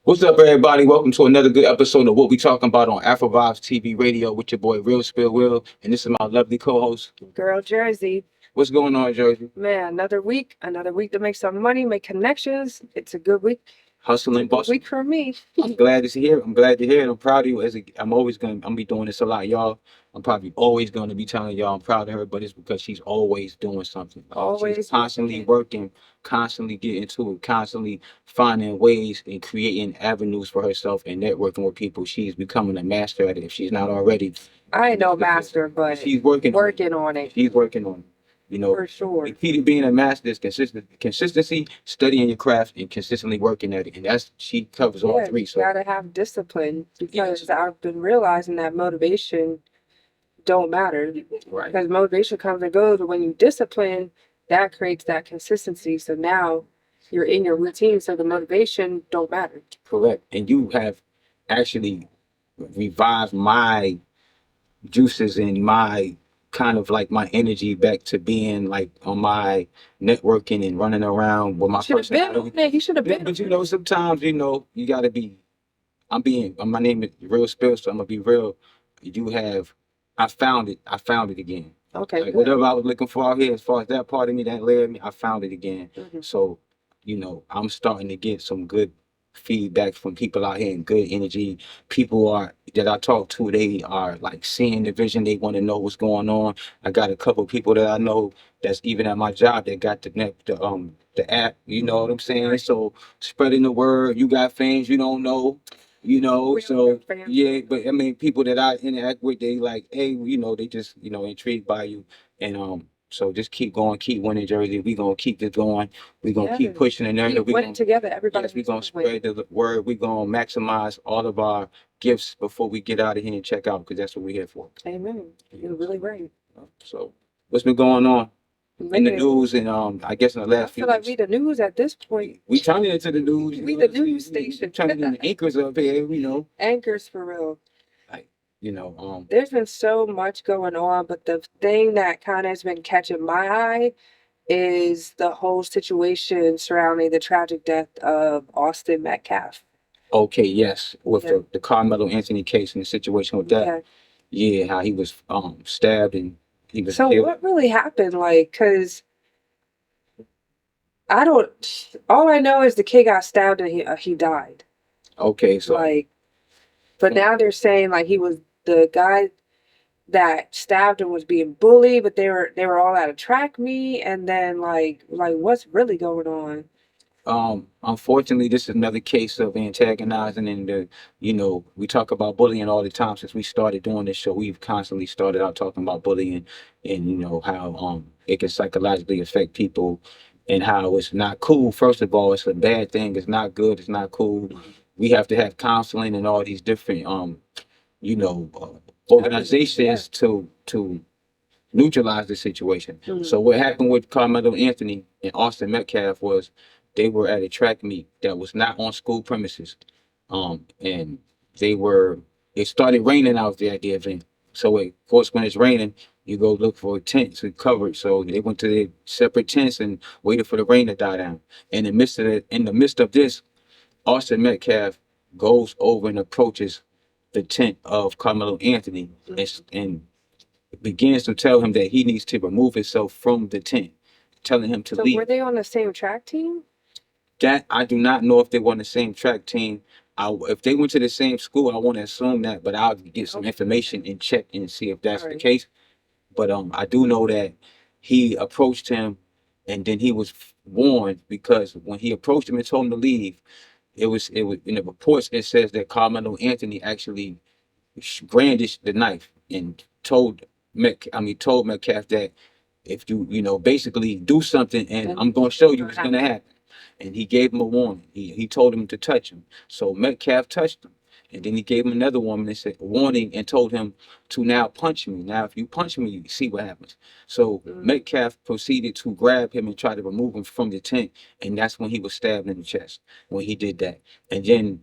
What's up, everybody? Welcome to another good episode of What We Talking About on Afrovibes TV radio with your boy Real Spill Will, and this is my lovely co-host, Girl Jersey. What's going on, Jersey? Man, another week to make some money, make connections. It's a good week. Hustling, Good busting. week for me. I'm glad to hear. I'm glad to hear it. I'm proud of you. I'm always gonna be doing this a lot, y'all. I'm probably always gonna be telling y'all I'm proud of her, but it's because she's always doing something. Always She's constantly working, constantly getting to it, constantly finding ways and creating avenues for herself and networking with people. She's becoming a master at it. If she's not already, I ain't no master, but she's working on it. She's working on it. You know, For sure. the key to being a master is consistency, studying your craft, and consistently working at it. And she covers all three. You So gotta have discipline because I've been realizing that motivation don't matter. right, Because motivation comes and goes, but when you discipline, that creates that consistency. So now you're in your routine, so the motivation don't matter. correct. And you have actually revived my juices and my kind of like my energy back to being like on my networking and running around with my Should have been on personality. it. You should have Yeah, been. but sometimes you gotta be. My name is Real Spill, so I'm gonna be real. You have, I found it. I found it again. Okay, Like good. whatever I was looking for out here, as far as that part of me that led me, I found it again. Mhm. So, I'm starting to get some good feedback from people out here and good energy. People that I talk to, they are like seeing the vision. They want to know what's going on. I got a couple people that I know that's even at my job that got the app. You know what I'm saying? So spreading the word. You got fans you don't know. We So are fans. yeah, but I mean, people that I interact with, they like, hey, they just, intrigued by you, and so just keep going, keep winning, Jersey. We gonna keep this going. We gonna keep Yes. pushing the narrative. Keep We winning gonna, together. Everybody yes, we needs gonna to win. spread the word. We gonna maximize all of our gifts before we get out of here and check out, because that's what we're here for. Amen. You're really right. So, what's been going on in the Man, news, and I guess in the I last few feel like weeks? we the news at this point. We turning into the news. We the news station. Turning into anchors up here. Anchors for real. Like There's been so much going on, but the thing that kind of has been catching my eye is the whole situation surrounding the tragic death of Austin Metcalf. Okay, yes, with Yeah. the Carmelo Anthony case and the situation with that. Yeah. Yeah, how he was stabbed and he was So killed. what really happened? Like, cause I don't. All I know is the kid got stabbed and he died. Okay, so Like, but now they're saying like he was the guy that stabbed him was being bullied, but they were all at a track meet, and then like what's really going on? unfortunately, this is another case of antagonizing, and we talk about bullying all the time. Since we started doing this show, we've constantly started out talking about bullying, and how it can psychologically affect people, and how it's not cool. First of all, it's a bad thing. It's not good. It's not cool. We have to have counseling and all these different you know uh, organizations to neutralize the situation. Mhm. So what happened with Carmelo Anthony and Austin Metcalf was they were at a track meet that was not on school premises. And they were it started raining out there at the event. So of course when it's raining, you go look for a tent to cover it. So they went to their separate tents and waited for the rain to die down. In the midst of this, Austin Metcalf goes over and approaches the tent of Carmelo Anthony and begins to tell him that he needs to remove himself from the tent, telling him to So leave. were they on the same track team? That I do not know if they were on the same track team. If they went to the same school, I want to assume that, but I'll get some Okay. information and check and see if that's the Alright. case. But I do know that he approached him, and then he was warned because when he approached him and told him to leave, it was in the reports. It says that Carmelo Anthony actually brandished the knife and told Metcalf that if you basically do something and I'm going to show you what's going to happen. And he gave him a warning. He told him to touch him. So Metcalf touched him. And then he gave him another warning and said warning and told him to now punch me. Now, if you punch me, you see what happens. So Metcalf proceeded to grab him and try to remove him from the tent. And that's when he was stabbed in the chest when he did that. And then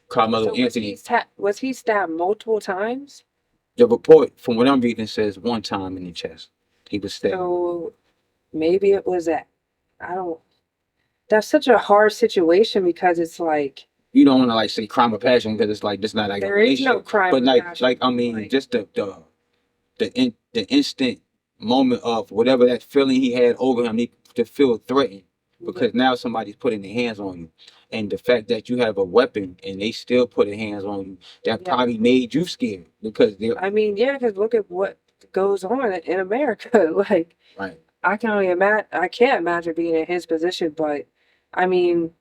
Carmelo So Anthony, was he stabbed multiple times? the report from what I'm reading says one time in the chest. He was stabbed. So maybe it was that. I don't. That's such a hard situation because it's like you don't want to like say crime of passion because it's like this not like a There is no relationship, crime but of passion. like I mean, Like, just the instant moment of whatever that feeling he had over him, to feel threatened because now somebody's putting their hands on you, and the fact that you have a weapon and they still putting hands on you, that yeah. probably made you scared because they're I mean, yeah, because look at what goes on in America. Like, right. I can only imagine. I can't imagine being in his position, but I mean,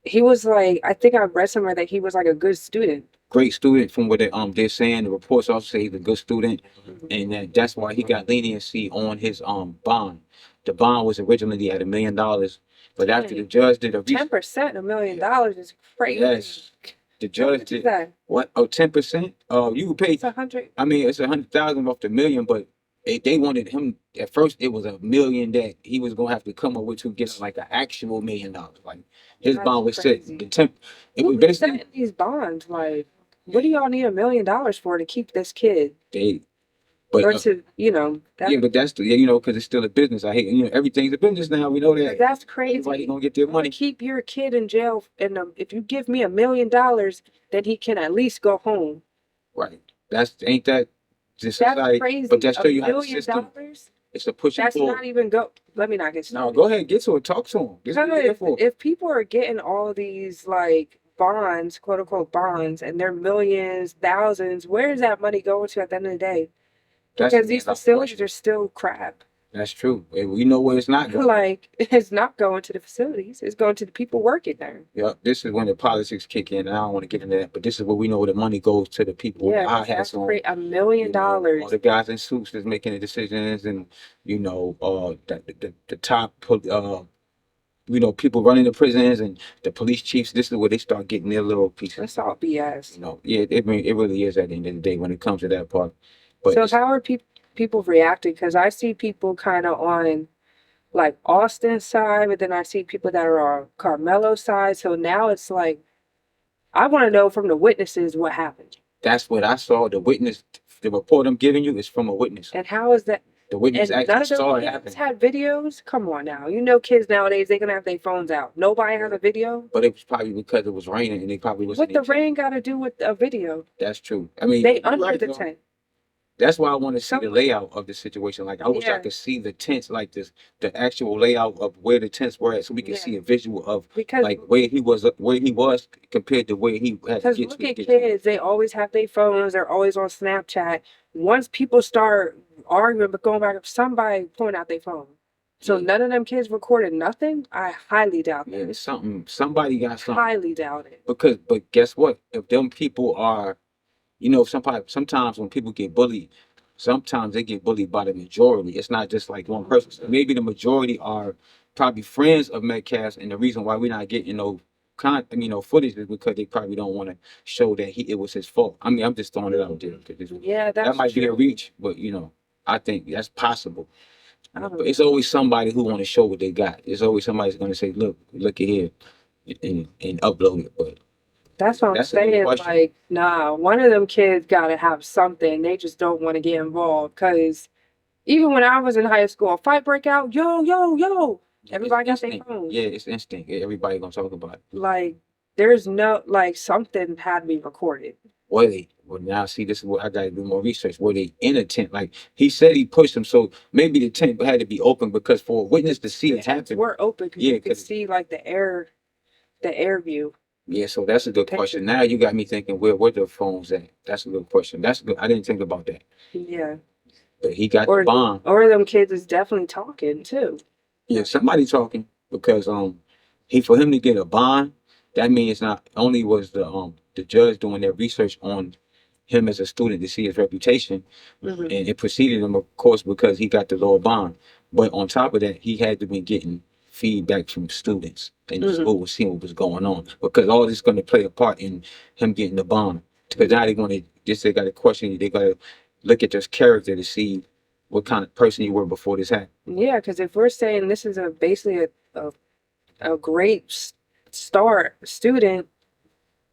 he was like, I think I read somewhere that he was like a good student. Great student from what they're saying. The reports also say he's a good student, Mhm. and that's why he got leniency on his bond. The bond was originally at $1 million, but after the judge did a 10% $1 million is crazy. yes, the How judge much is did that? what? Oh, 10%. You would pay. It's 100. I mean, it's 100,000 off the million, but they wanted him at first. It was $1 million that he was gonna have to come up with to get like an actual $1 million. Like his That's bond was set. crazy. The temp. It was Who's basically setting these bonds? Like, what do y'all need $1 million for to keep this kid? they. But Or to, you know, yeah, but that's the you know because it's still a business. I hate everything's a business now. We know that. that's crazy. Everybody gonna get their To money. keep your kid in jail, and if you give me $1 million, then he can at least go home. Right. That's ain't that just That's society? crazy. But that's $1 show you how the million system. dollars? It's a push and That's pull. not even go. Let me not get No, started. go ahead, get to it. Talk to him. This is what we're here for. If people are getting all these like bonds, quote unquote bonds, and they're millions, thousands, where is that money going to at the end of the day? That's Because these another facilities question. are still crap. That's true. And we know where it's not going. Like, it's not going to the facilities. It's going to the people working there. Yeah, this is when the politics kick in, and I don't want to get into that, but this is where we know the money goes to the people with Yeah, high 'cause hats that's on. great. $1 million. All the guys in suits that's making the decisions, and the top people running the prisons and the police chiefs. This is where they start getting their little pieces. That's all BS. Yeah, it really is at the end of the day when it comes to that part. But So how are people reacting? Because I see people kind of on like Austin's side, but then I see people that are on Carmelo's side. So now it's like, I want to know from the witnesses what happened. that's what I saw. The witness, the report I'm giving you is from a witness. And how is that? The witness And none actually of those saw it kids happen. had videos? Come on now. You know kids nowadays, they're going to have their phones out. Nobody has a video? But it was probably because it was raining and they probably wasn't. What the rain got to do with a video? That's true. I mean, They you're under right, the though. tent. That's why I want to see the Some- layout of the situation. Like I wish I Yeah. could see the tents, like this, the actual layout of where the tents were at, so we can Yeah. see a visual of Because like where he was compared to where he had to Because get look to at get kids, they always have their phones, they're always on Snapchat. Once people start arguing but going back, somebody point out their phone. So Yeah. none of them kids recorded nothing? I highly doubt Yeah, that. somebody got something. Highly doubt it. But guess what? If them people are, sometimes when people get bullied, sometimes they get bullied by the majority. It's not just like one person. So maybe the majority are probably friends of Metcalf's, and the reason why we're not getting footage is because they probably don't want to show that it was his fault. I mean, I'm just throwing it out there because Yeah, that that's might be a true. reach, but I think that's possible. I don't But it's always somebody who want to show what they got. It's always somebody's going to say, look at here, and upload it. But That's what I'm that's a good saying. question. Like, nah, one of them kids got to have something. They just don't want to get involved. Because even when I was in high school, a fight break out, yo, yo, yo. Everybody got their instinct. phone. Yeah, it's instinct. Everybody gonna talk about it. Like, there's no, like, something had to be recorded. Well, now see, this is what I gotta do more research. Were they in a tent? Like he said, he pushed them, so maybe the tent had to be open because for a witness to see The it tents happen. were open because Yeah, you could 'cause- see like the air view. Yeah, so that's a good Thank question. you. Now you got me thinking, where the phones at? That's a good question. That's good. I didn't think about that. Yeah. But he got Or the bond. or them kids is definitely talking too. Yeah, somebody talking because for him to get a bond, that means not only was the judge doing their research on him as a student to see his reputation, Mhm. and it preceded him, of course, because he got the lower bond. But on top of that, he had to be getting feedback from students in the Mhm. school, seeing what was going on, because all this is going to play a part in him getting the bond. Because now they're going to they got to question you. They got to look at your character to see what kind of person you were before this happened. Yeah, because if we're saying this is basically a great start student,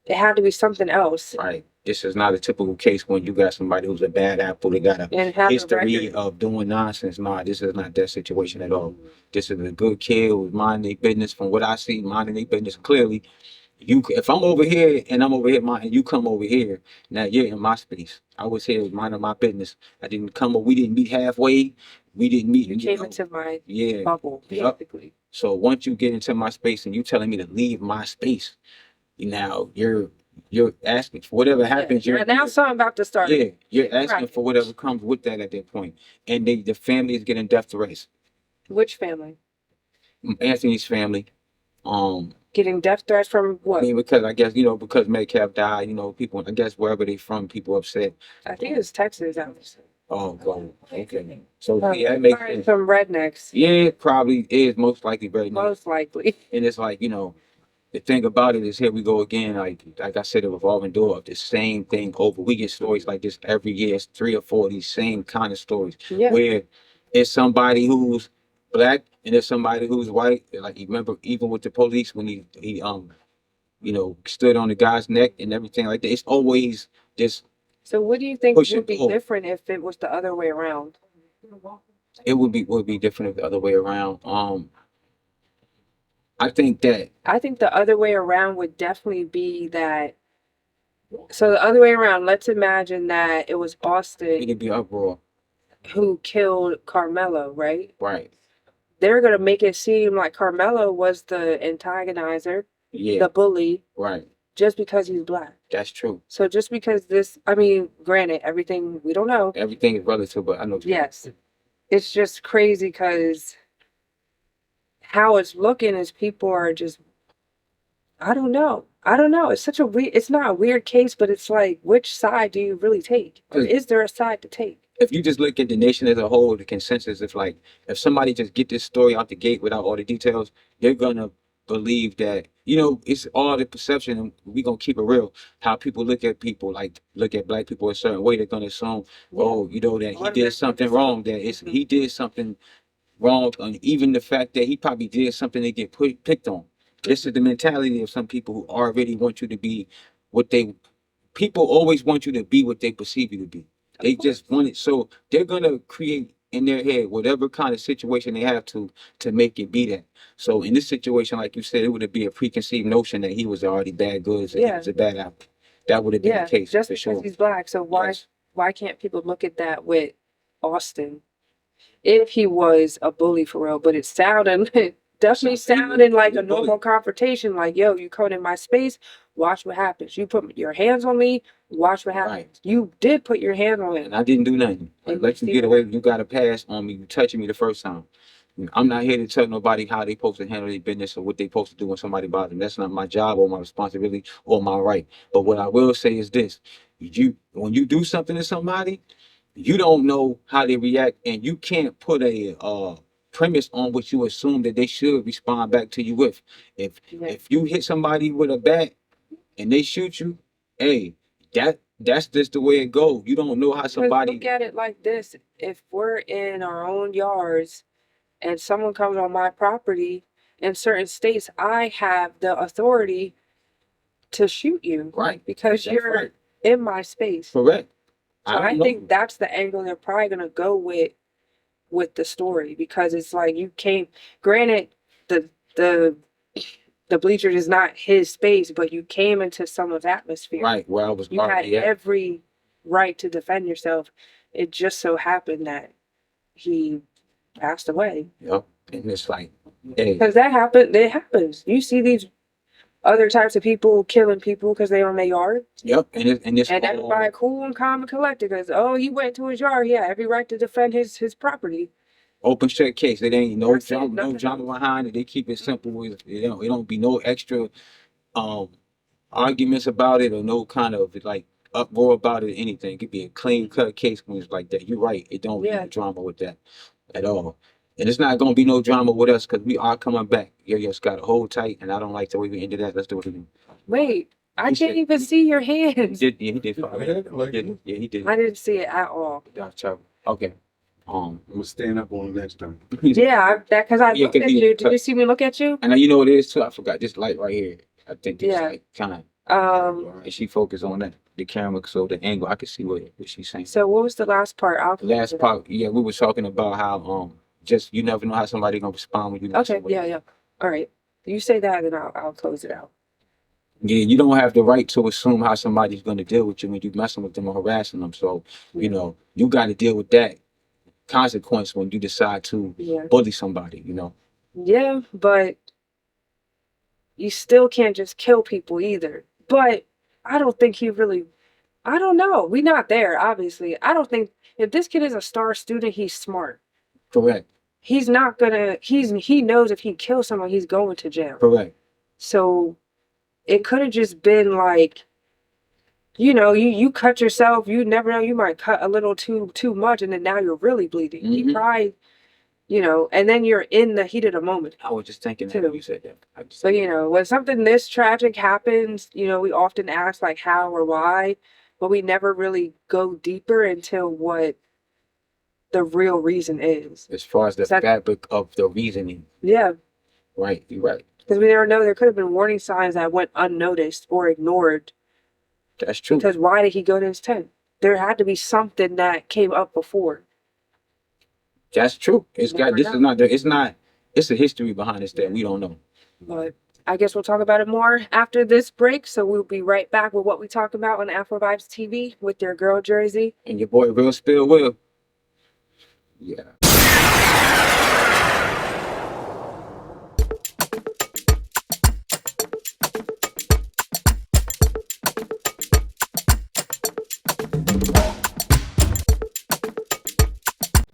it had to be something else. Right. This is not a typical case when you got somebody who's a bad apple. They got a And have a history record. of doing nonsense. Nah, this is not that situation at all. This is a good kid who's minding their business. From what I see, minding their business clearly, if I'm over here and I'm over here, and you come over here, now you're in my space. I was here minding my business. I didn't come up. We didn't meet halfway. We didn't meet. You came into my Yeah. bubble, Yup. basically. So once you get into my space and you telling me to leave my space, now you're asking for whatever happens. Yeah, now something about to start. Yeah, you're asking Right. for whatever comes with that at that point. And the family is getting death threats. Which family? Anthony's family. Getting death threats from I what? mean, because I guess, because Metcalf died, people, I guess wherever they from, people upset. I think it's Texas. Obviously. Oh, God. Okay. So, Oh, yeah, that makes probably sense. some rednecks. Yeah, it probably is most likely very nice. Most likely. And it's like, the thing about it is here we go again, like I said, a revolving door of the same thing over. We get stories like this every year. It's 3 or 4 of these same kind of stories Yeah. where it's somebody who's black and there's somebody who's white. Like you remember even with the police when he stood on the guy's neck and everything like that. It's always this. So what do you think Push would it be over. different if it was the other way around? It would be different if the other way around. I think the other way around would definitely be that. So the other way around, let's imagine that it was Austin it'd be uproar. who killed Carmelo, right? Right. They're gonna make it seem like Carmelo was the antagonizer, Yeah. the bully, Right. just because he's black. That's true. So just because granted, everything we don't know. Everything is relative, but I know. Yes. It's just crazy because how it's looking is people are just, I don't know. It's such a weird, it's not a weird case, but it's like, which side do you really take? Or is there a side to take? If you just look at the nation as a whole, the consensus is like, if somebody just get this story out the gate without all the details, they're gonna believe that, it's all the perception, and we gonna keep it real. How people look at people, like look at black people a certain way, they're gonna assume, that he did something wrong, that he did something wrong, and even the fact that he probably did something to get picked on. This is the mentality of some people who already want you to be people always want you to be what they perceive you to be. They just want it. So they're going to create in their head whatever kind of situation they have to make it be that. So in this situation, like you said, it would be a preconceived notion that he was already bad goods and he was a bad apple. That would have been the case. Just for because sure. he's black. So Yes. why can't people look at that with Austin? If he was a bully for real, but it definitely sounded like a normal confrontation. Like, yo, you come in my space, watch what happens. You put your hands on me, watch what happens. Right. You did put your hands on me. And I didn't do nothing. I And let you you see get away. You got a pass on me. You touching me the first time. I'm not here to tell nobody how they supposed to handle their business or what they supposed to do when somebody bothers them. That's not my job or my responsibility or my right. But what I will say is this: when you do something to somebody, you don't know how they react, and you can't put a premise on what you assume that they should respond back to you with. If you hit somebody with a bat and they shoot you, hey, that's just the way it goes. You don't know how somebody. Look at it like this: if we're in our own yards and someone comes on my property, in certain states, I have the authority to shoot you, Right? Because you're in my space. Correct. So I think that's the angle they're probably gonna go with the story, because it's like you came. Granted, the bleacher is not his space, but you came into someone's atmosphere. Right. Where I was. You had every right to defend yourself. It just so happened that he passed away. Yep. And it's like, hey, because that happened. It happens. You see these other types of people killing people because they on their yard. Yep. And everybody cool and calm and collected because he went to his yard. He had every right to defend his property. Open shut case. It ain't no drama behind it. They keep it simple. It don't be no extra arguments about it or no kind of like uproar about it or anything. It could be a clean cut case when it's like that. You're right. It don't be no drama with that at all. And it's not gonna be no drama with us because we are coming back. Yes, got to hold tight, and I don't like the way we ended that. Let's do it again. Wait, I can't even see your hands. He did. Yeah, he did. I didn't see it at all. Okay. I'm gonna stand up on the next time. Because I looked at you. Did you see me look at you? And you know what it is too. I forgot this light right here. I think this light kind of. And she focused on that the camera, so the angle I could see what she's saying. So what was the last part? The last part, we were talking about how just you never know how somebody gonna respond when you. Okay. Yeah. All right. You say that, and then I'll close it out. Yeah, you don't have the right to assume how somebody's going to deal with you when you messing with them or harassing them. So, you know, you got to deal with that consequence when you decide to Yeah. bully somebody, you know. Yeah, but you still can't just kill people either. But I don't think he really, I don't know. We're not there, obviously. I don't think if this kid is a star student, he's smart. Correct. He's not gonna, he knows if he kills someone, he's going to jail. Correct. So it could have just been like, you know, you cut yourself, you never know, you might cut a little too much and then now you're really bleeding. He Mhm. probably, you know, and then you're in the heat of the moment. I was just thinking that Too. when you said that. So, you know, when something this tragic happens, you know, we often ask like how or why, but we never really go deeper into what the real reason is. As far as the Is that- fabric of the reasoning, Yeah, right? You're right. because we never know. There could have been warning signs that went unnoticed or ignored. That's true. Because why did he go to his tent? There had to be something that came up before. That's true. It's Never got this know. is not it's not it's a history behind this that we don't know. But I guess we'll talk about it more after this break. So we'll be right back with what we talk about on Afrovibes TV with your girl Jersey. And your boy Real Spill Will. Yeah.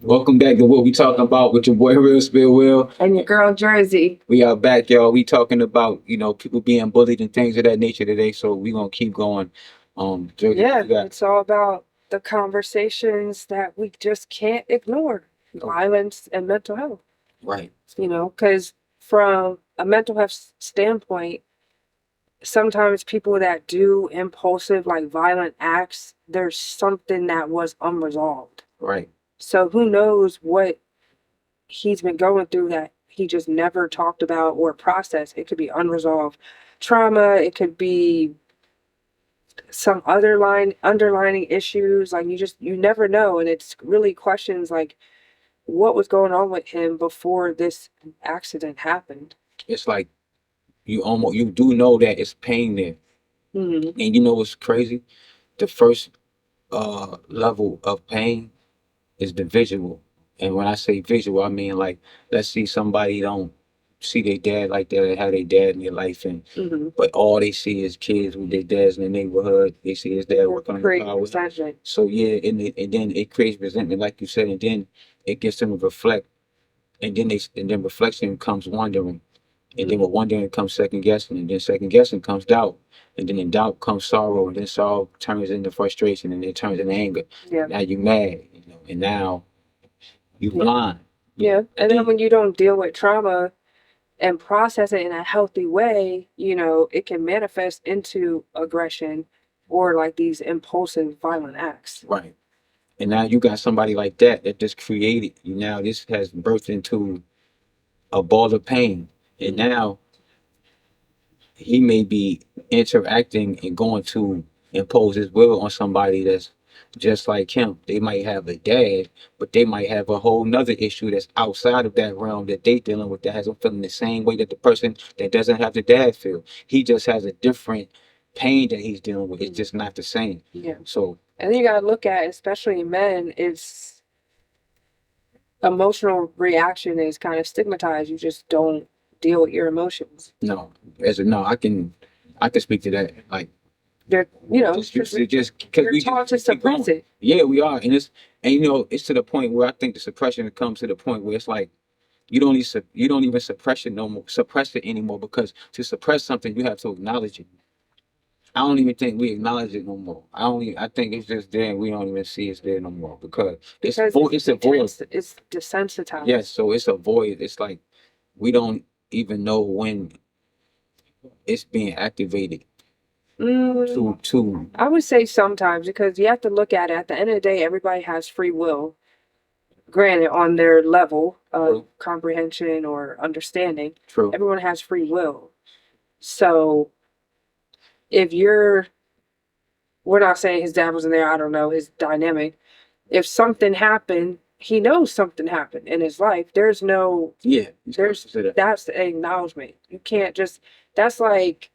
Welcome back to What We Talking About with your boy Real Spill Will. And your girl Jersey. We are back, y'all. We talking about, you know, people being bullied and things of that nature today. So we gonna keep going. Jersey, Yeah, you got- it's all about the conversations that we just can't ignore. Violence and mental health. right. You know, because from a mental health standpoint, sometimes people that do impulsive, like violent acts, there's something that was unresolved. Right. So who knows what he's been going through that he just never talked about or processed. It could be unresolved trauma. It could be some underlining issues. Like you never know. And it's really questions like what was going on with him before this accident happened. It's like you do know that it's pain there. Mm-hmm. And you know what's crazy? The first level of pain is the visual. And when I say visual, I mean like let's see somebody don't see their dad like that, or have their dad in their life, and Mm-hmm. but all they see is kids with their dads in the neighborhood. They see his dad working on the Create power. resentment. So yeah, and then it creates resentment, like you said, and then it gets them to reflect, and then reflection comes wondering, and then with wondering comes second guessing, and then second guessing comes doubt, and then in doubt comes sorrow, and then sorrow turns into frustration, and it turns into anger. Yeah. Now you mad, you know, and now you Yeah. blind. Yeah. And then when you don't deal with trauma and process it in a healthy way, you know, it can manifest into aggression or like these impulsive violent acts. Right. And now you got somebody like that just created you. Now this has birthed into a ball of pain. And now he may be interacting and going to impose his will on somebody that's just like him. They might have a dad, but they might have a whole nother issue that's outside of that realm that they dealing with that has them feeling the same way that the person that doesn't have the dad feel. He just has a different pain that he's dealing with. It's just not the same. Yeah. So And then you got to look at, especially men, it's emotional reaction is kind of stigmatized. You just don't deal with your emotions. no, I can speak to that. Like They're, you know, just because because you're we taught to just keep going. suppress it. Yeah, we are, and you know it's to the point where I think the suppression comes to the point where it's like you don't even suppress it anymore, because to suppress something you have to acknowledge it. I don't even think we acknowledge it no more. I think it's just there and we don't even see it's there no more because it's a void. It's desensitized. Yes, so it's a void. It's like we don't even know when it's being activated to I would say sometimes, because you have to look at it. At the end of the day, everybody has free will. Granted, on their level of True. comprehension or understanding, true. everyone has free will. So if we're not saying his dad wasn't there, I don't know his dynamic. If something happened, he knows something happened in his life. That's the acknowledgement. You can't just, that's like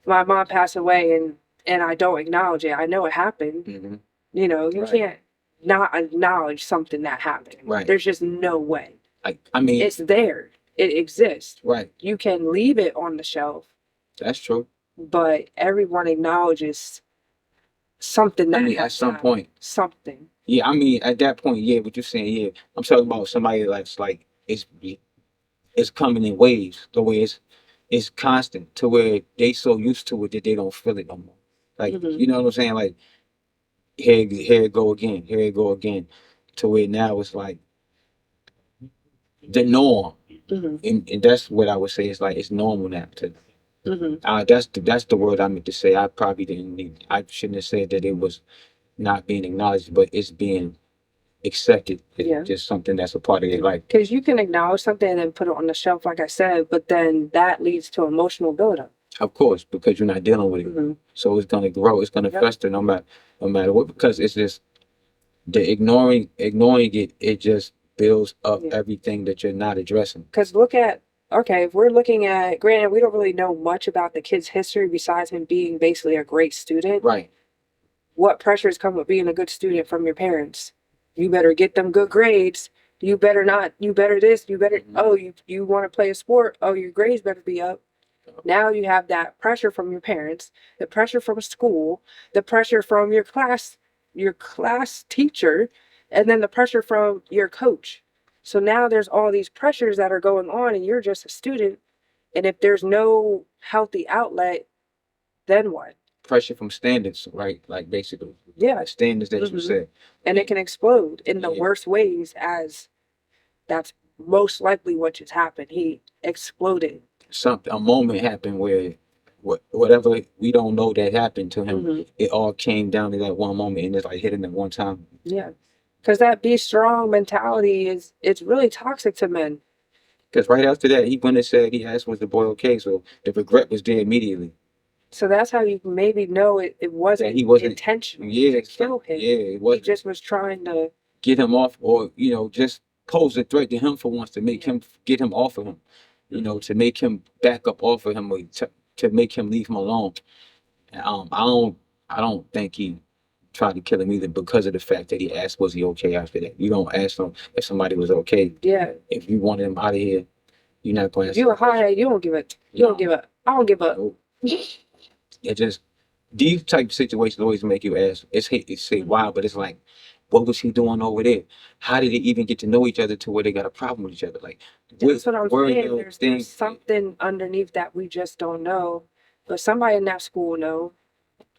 my mom passed away and I don't acknowledge it. I know it happened. Mhm. You know, you Right. can't not acknowledge something that happened. Right. There's just no way. Like, I mean, It's there. It exists. right. You can leave it on the shelf, That's true. but everyone acknowledges something that I mean, at has some happened. point. Something. Yeah, I mean, at that point, yeah, what you're saying, yeah. I'm talking about somebody that's like it's coming in waves, the way it's constant to where they so used to it that they don't feel it no more. Like, Mhm. you know what I'm saying? Like, here it go again, here it go again. To where now it's like the norm. Mhm. And that's what I would say. It's like it's normal now to Mhm. that's the word I meant to say. I probably didn't need I shouldn't have said that it was not being acknowledged, but it's being accepted. It's Yeah. just something that's a part of their life. Because you can acknowledge something and then put it on the shelf, like I said, but then that leads to emotional buildup. Of course, because you're not dealing with it. Mhm. So it's gonna grow, it's gonna Yep. fester no matter what, because it's just the ignoring it, it just builds up Yeah. everything that you're not addressing. Because okay, if we're looking at, granted, we don't really know much about the kid's history besides him being basically a great student. Right. What pressures come with being a good student from your parents? You better get them good grades. You better not, you better this, you better, Mhm. oh, you want to play a sport. Oh, your grades better be up. Now you have that pressure from your parents, the pressure from school, the pressure from your class teacher, and then the pressure from your coach. So now there's all these pressures that are going on and you're just a student. And if there's no healthy outlet, then what? Pressure from standards, right? Like basically Yeah. the standards that you Mhm. said. And it can explode in the Yeah. worst ways, as that's most likely what just happened. He exploded. A moment happened where whatever we don't know that happened to him, Mhm. it all came down to that one moment and it's like hitting at one time. Yeah. Because that be strong mentality it's really toxic to men. Because right after that, he went and said he asked was the boy okay, so the regret was there immediately. So that's how you maybe know it wasn't That he wasn't intentional yeah, to kill him. yeah, it He wasn't just was trying to, get him off or just pose a threat to him for once to make Yeah. him get him off of him. To make him back up off of him or to make him leave him alone. I don't think he tried to kill him either because of the fact that he asked was he okay after that. You don't ask him if somebody was okay. yeah. If you wanted him out of here, you're not going If to you a hothead, you don't give it. You don't give up. I don't give up. Nope. It just these type of situations always make you ask. It's say why, but it's like, what was he doing over there? How did they even get to know each other to where they got a problem with each other? Like, That's what I'm were saying. those There's things? something underneath that we just don't know. But somebody in that school know.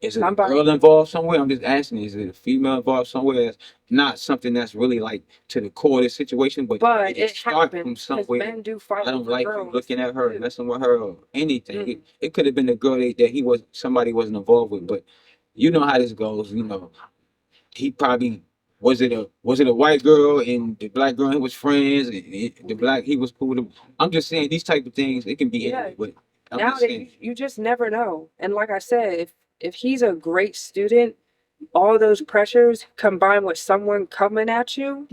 Is it a somebody- girl involved somewhere? I'm just asking. Is it a female involved somewhere? That's not something that's really like to the core of the situation, but But it it start from happens because somewhere. men do fight I don't over like you girls. looking at her, too. messing with her, or anything. Mhm. It could have been a girl that somebody wasn't involved with, but you know how this goes. He probably was it a white girl and the black girl he was friends, and the black he was cool with him. I'm just saying these type of things it can be Yeah. anyway, but I'm just saying Nowadays, you just never know. And like I said, if he's a great student, all those pressures combined with someone coming at you,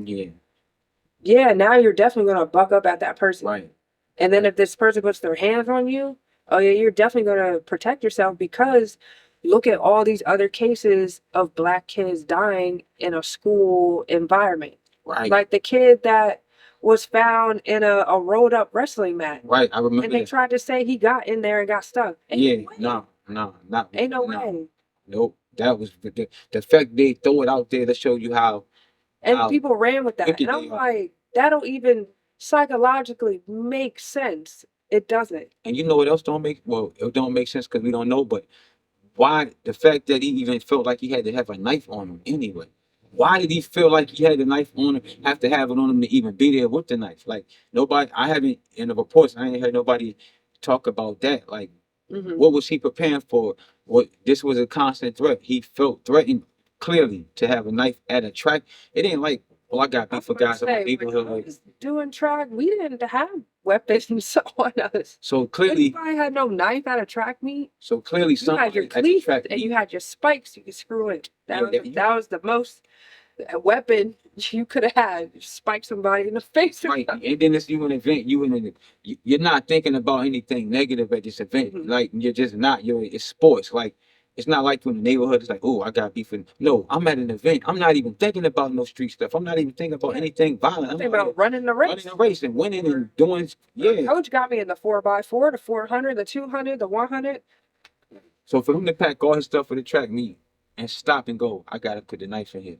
yeah, now you're definitely gonna buck up at that person. right. And then if this person puts their hands on you, oh yeah, you're definitely gonna protect yourself because look at all these other cases of black kids dying in a school environment. Right. Like the kid that was found in a rolled up wrestling mat. Right. I remember And they that. tried to say he got in there and got stuck. Yeah, no, not Ain't no no. way. Nope. That was the fact they throw it out there to show you how And Wow. people ran with that. Empty And I'm they are. like, that don't even psychologically make sense. It doesn't. and you know what else it don't make sense because we don't know, but why the fact that he even felt like he had to have a knife on him anyway. Why did he feel like he had the knife on him, have to have it on him to even be there with the knife? Like I haven't in the reports, I ain't heard nobody talk about that. Like Mhm. what was he preparing for? This was a constant threat. He felt threatened clearly to have a knife at a track. It ain't like, I got I beef was for gonna guys in my say, when I neighborhood. was doing track, we didn't have weapons on us. So clearly, Anybody had no knife at a track meet. so clearly, You had your somebody at the cleats track and meet- you had your spikes. You could screw it. Yeah, That was the most. a weapon you could have had, spike somebody in the face. Right, and then it's you an event. You're not thinking about anything negative at this event. Mhm. Like you're just not. It's sports. Like it's not like when the neighborhood is like, oh, I got beef. No, I'm at an event. I'm not even thinking about no street stuff. I'm not even thinking about Yeah. anything violent. I'm I'm thinking out about running the here race. running a race and winning and doing. Yeah. Coach got me in the 4x4, the 400, the 200, the 100. So for him to pack all his stuff for the track meet and stop and go, I gotta put the knife in here.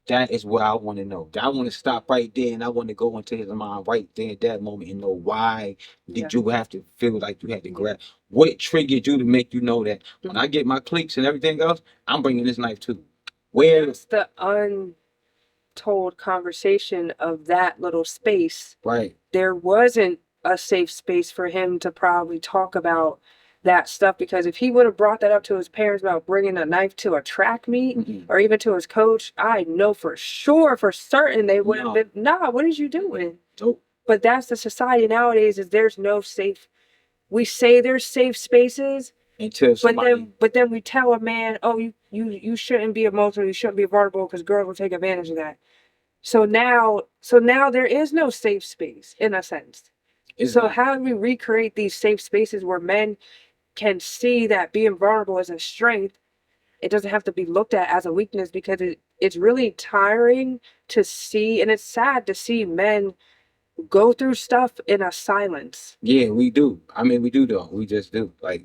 That is what I want to know. I want to stop right there and I want to go into his mind right there at that moment and know why did you have to feel like you had to grab? What triggered you to make you know that when I get my cleats and everything else, I'm bringing this knife too? Where? It's the untold conversation of that little space. Right. There wasn't a safe space for him to probably talk about that stuff, because if he would have brought that up to his parents about bringing a knife to a track meet or even to his coach, I know for sure, for certain, they would have been, nah, what is you doing? Nope. But that's the society nowadays, is there's no safe, we say there's safe spaces, Until somebody, but then we tell a man, oh, you shouldn't be emotional, you shouldn't be vulnerable, because girls will take advantage of that. So now there is no safe space in a sense. So how do we recreate these safe spaces where men can see that being vulnerable is a strength? It doesn't have to be looked at as a weakness, because it's really tiring to see, and it's sad to see men go through stuff in a silence. Yeah, we do. I mean, we do though. We just do. Like,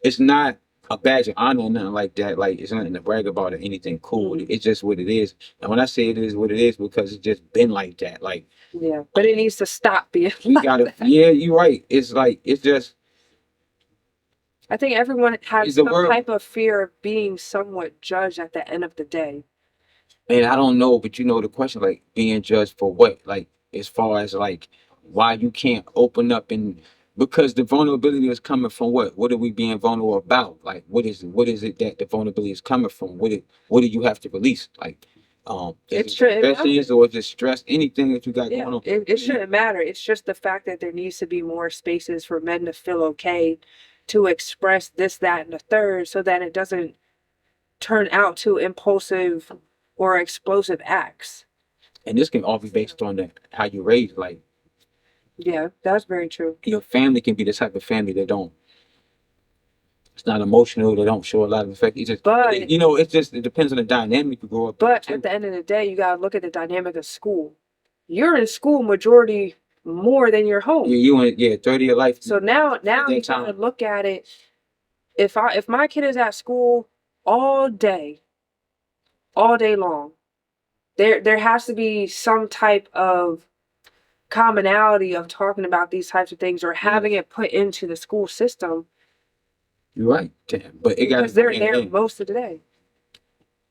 it's not a badge of honor or nothing like that. Like, it's nothing to brag about or anything cool. It's just what it is. And when I say it is what it is, because it's just been like that. Like, yeah, but it needs to stop being. We gotta. Like that. Yeah, you're right. It's like it's just. I think everyone has Is the some world- type of fear of being somewhat judged at the end of the day. And I don't know, but you know the question, like being judged for what? Like as far as like why you can't open up, and because the vulnerability is coming from what? What are we being vulnerable about? Like what is it that the vulnerability is coming from? What do you have to release? Like It is shouldn't confessions or just stress, anything that you got Yeah, going on? it shouldn't matter. It's just the fact that there needs to be more spaces for men to feel okay to express this, that, and the third, so that it doesn't turn out to impulsive or explosive acts. And this can all be based on how you raised. Like Yeah, that's very true. your family can be the type of family that don't. It's not emotional. They don't show a lot of affection. It's just, But it depends on the dynamic you grow up. But in, at the end of the day, you gotta look at the dynamic of school. You're in school majority more than you're home. you in 30 of your life. So now you time. gotta look at it. If my kid is at school all day long, there has to be some type of commonality of talking about these types of things or having it put into the school system. You're right, but it got Because they're there most of the day.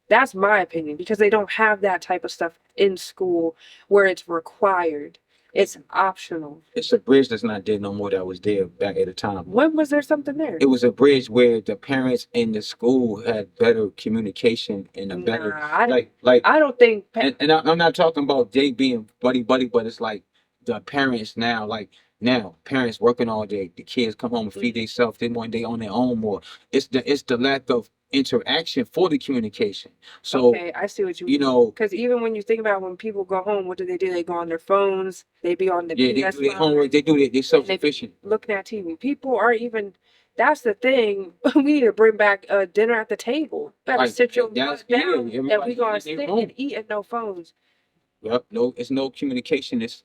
That's my opinion, because they don't have that type of stuff in school where it's required. It's optional. It's a bridge that's not there no more that was there back at the time. When was there something there? It was a bridge where the parents and the school had better communication and a better I don't think. And I'm not talking about they being buddy, but it's like the parents now, parents working all day. The kids come home and feed themselves. They on their own more. It's the lack of interaction for the communication. So okay, I see what you mean. Because even when you think about when people go home, what do? They go on their phones. They be on the PS5. They do their homework. They do it. They're self-sufficient. Looking at TV. People are even. That's the thing. We need to bring back dinner at the table. Better sit your butt down, and we gonna sit and eat and no phones. Yep. No, it's no communication. It's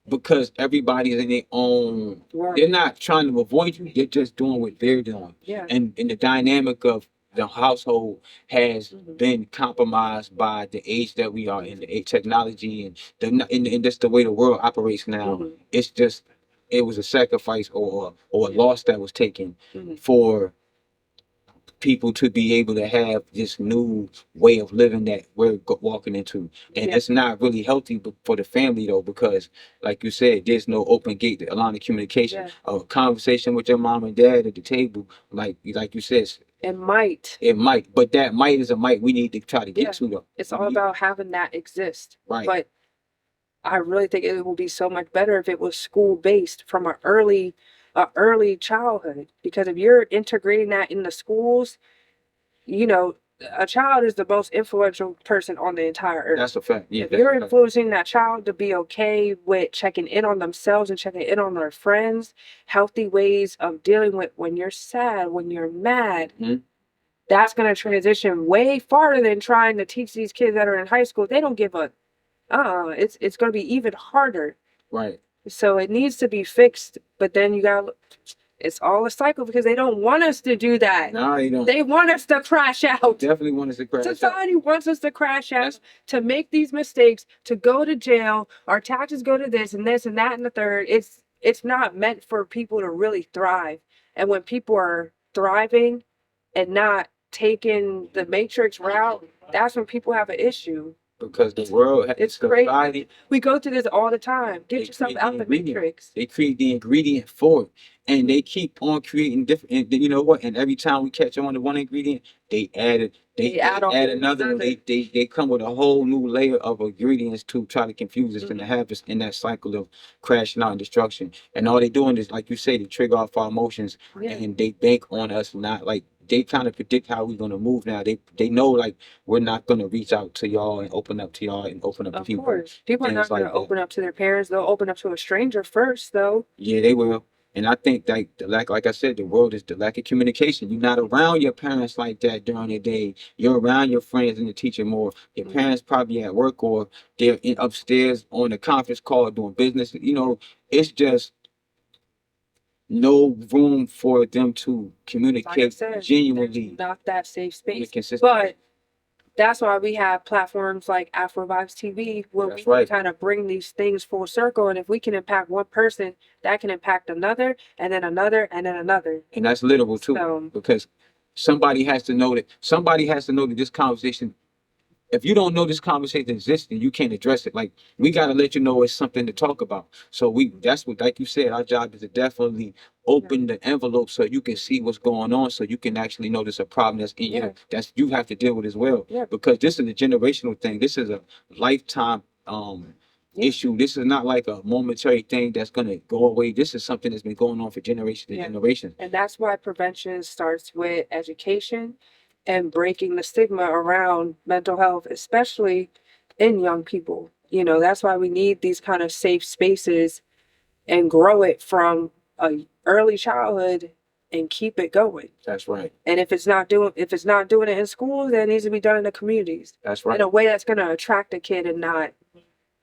because everybody is in their own. Right. They're not trying to avoid you. They're just doing what they're doing. Yeah. And the dynamic of the household has been compromised by the age that we are in, the technology and just the way the world operates now. It's just, it was a sacrifice or a loss that was taken for people to be able to have this new way of living that we're walking into. And it's not really healthy for the family though, because like you said, there's no open gate, a line of communication, a conversation with your mom and dad at the table. Like you said, it might, but that might is a might we need to try to get to though. It's all about having that exist. Right. But I really think it will be so much better if it was school based from an early childhood, because if you're integrating that in the schools, a child is the most influential person on the entire earth. That's a fact. Yeah, If that's you're a fact. influencing that child to be okay with checking in on themselves and checking in on their friends, healthy ways of dealing with when you're sad, when you're mad, Mhm. that's going to transition way farther than trying to teach these kids that are in high school. They don't give a, it's going to be even harder. Right. So it needs to be fixed, but then you got, it's all a cycle because they don't want us to do that. No, they don't. They want us to crash out. Definitely want us to crash out. Society wants us to crash out, to make these mistakes, to go to jail. Our taxes go to this and this and that and the third. It's not meant for people to really thrive. And when people are thriving and not taking the matrix route, that's when people have an issue. Because the world, It's society, crazy. We go through this all the time. They Get yourself create out the the ingredient. matrix. They create the ingredient for it, and they keep on creating different. And you know what? And every time we catch on to one ingredient, they add it. They add another one. They come with a whole new layer of ingredients to try to confuse us and to have us in that cycle of crashing out and destruction. And all they doing is, like you say, they trigger off our emotions, Yeah. and they bank on us not like. They kind of predict how we're gonna move now. They know like we're not gonna reach out to y'all and open up to y'all and open up to Of people. course. People are Things not going like to that. open up to their parents. They'll open up to a stranger first, though. Yeah, they will. And I think like the lack, like I said, the world is the lack of communication. You're not around your parents like that during the day. You're around your friends and the teacher more. Your parents probably at work or they're upstairs on a conference call doing business. You know, it's just no room for them to Like I communicate said, genuinely there's not that safe on a space. consistent. But that's why we have platforms like Afrovibes TV where we That's can right. kind of bring these things full circle. And if we can impact one person, that can impact another, and then another, and then another. And that's literal too, So, because somebody has to know that this conversation. If you don't know this conversation exists, then you can't address it. Like we gotta let you know it's something to talk about. So that's what, like you said, our job is to definitely open the envelope so you can see what's going on, so you can actually know there's a problem that's in Yeah. that's you have to deal with as well. Yeah. Because this is a generational thing. This is a lifetime Yeah. issue. This is not like a momentary thing that's gonna go away. This is something that's been going on for generation to Yeah. generation. and that's why prevention starts with education and breaking the stigma around mental health, especially in young people. That's why we need these kind of safe spaces and grow it from a early childhood and keep it going. That's right. And if it's not doing it in school, then it needs to be done in the communities That's right. in a way that's going to attract a kid and not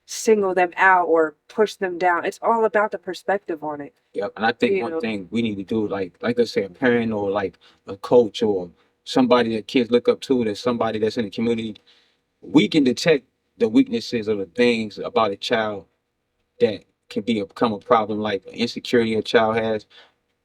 single them out or push them down. It's all about the perspective on it. Yep. And I think You one know. thing we need to do, like I say, a parent or like a coach or somebody that kids look up to, that's somebody that's in the community, we can detect the weaknesses or the things about a child that can become a problem, like insecurity a child has.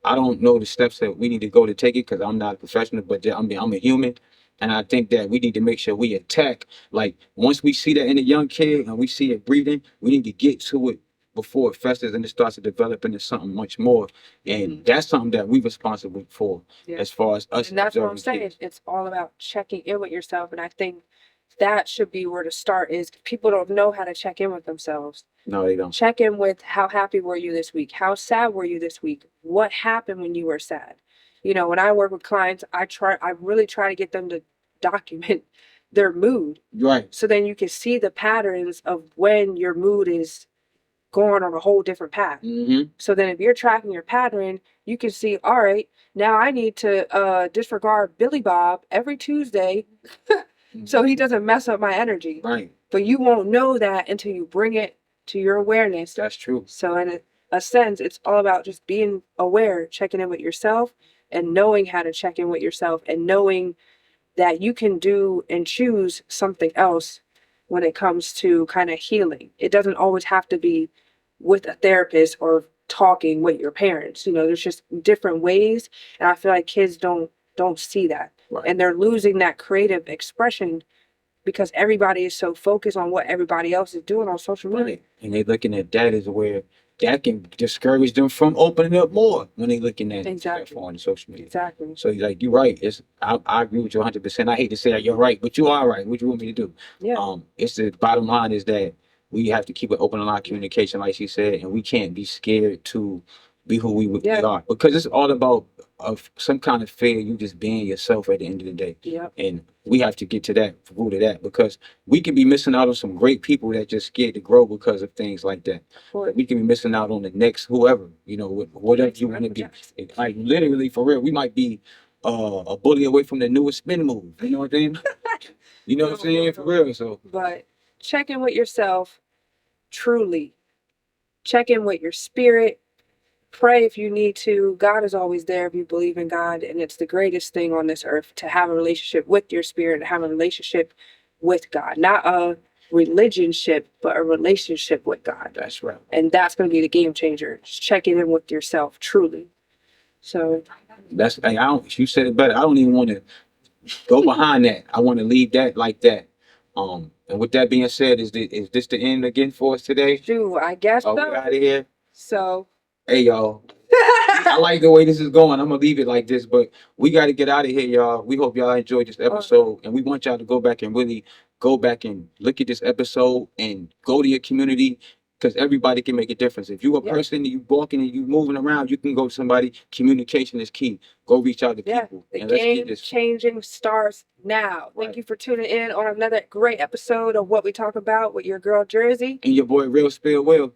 I don't know the steps that we need to go to take it because I'm not a professional, but I'm a human. And I think that we need to make sure we attack. Like once we see that in a young kid and we see it breathing, we need to get to it before it festers and it starts to develop into something much more. And that's something that we're responsible for Yeah. as far as us. And that's what I'm observing saying. kids. It's all about checking in with yourself. And I think that should be where to start is people don't know how to check in with themselves. No, they don't. Check in with how happy were you this week? How sad were you this week? What happened when you were sad? When I work with clients, I really try to get them to document their mood. Right. So then you can see the patterns of when your mood is going on a whole different path. Mm-hmm. So then if you're tracking your pattern, you can see, all right, now I need to disregard Billy Bob every Tuesday so he doesn't mess up my energy. Right. But you won't know that until you bring it to your awareness. That's true. So in a sense, it's all about just being aware, checking in with yourself and knowing how to check in with yourself and knowing that you can do and choose something else when it comes to kind of healing. It doesn't always have to be with a therapist or talking with your parents. There's just different ways. And I feel like kids don't see that. Right. And they're losing that creative expression because everybody is so focused on what everybody else is doing on social media. Right. And they looking at that as where that can discourage them from opening up more when they looking at Exactly. stuff on social media. Exactly. So like you're right. I agree with you 100%. I hate to say that you're right, but you are right. What you want me to do? Yeah. It's the bottom line is that we have to keep an open line of communication, like she said, and we can't be scared to be who we Yeah. are because it's all about of some kind of fear. You just being yourself at the end of the day. Yep. And we have to get to that root of that, because we can be missing out on some great people that just scared to grow because of things like that. We can be missing out on the next whoever, you know, whatever you want to be. Like literally, for real, we might be a bully away from the newest spin move. You know what I mean? You know what I'm saying? For real. So, but check in with yourself, truly. Check in with your spirit. Pray if you need to. God is always there if you believe in God, and it's the greatest thing on this earth to have a relationship with your spirit, to have a relationship with God. Not a religionship, but a relationship with God. that's right. And that's going to be the game changer. Just checking in with yourself, truly. So That's, I don't, you said it better. I don't even want to go behind that. I want to leave that like that. And with that being said, is this the end again for us today? shoot, I guess Oh, we so. out of here. So Hey, y'all. I like the way this is going. I'm gonna leave it like this, but we got to get out of here, y'all. We hope y'all enjoyed this episode, and we want y'all to go back and really go back and look at this episode and go to your community, because everybody can make a difference. If you a Yeah. person and you walking and you moving around, you can go to somebody. Communication is key. Go reach out to yeah, people. the And let's get game this. changing starts now. Right. Thank you for tuning in on another great episode of What We Talk About with your girl Jersey. And your boy Real Spill Will.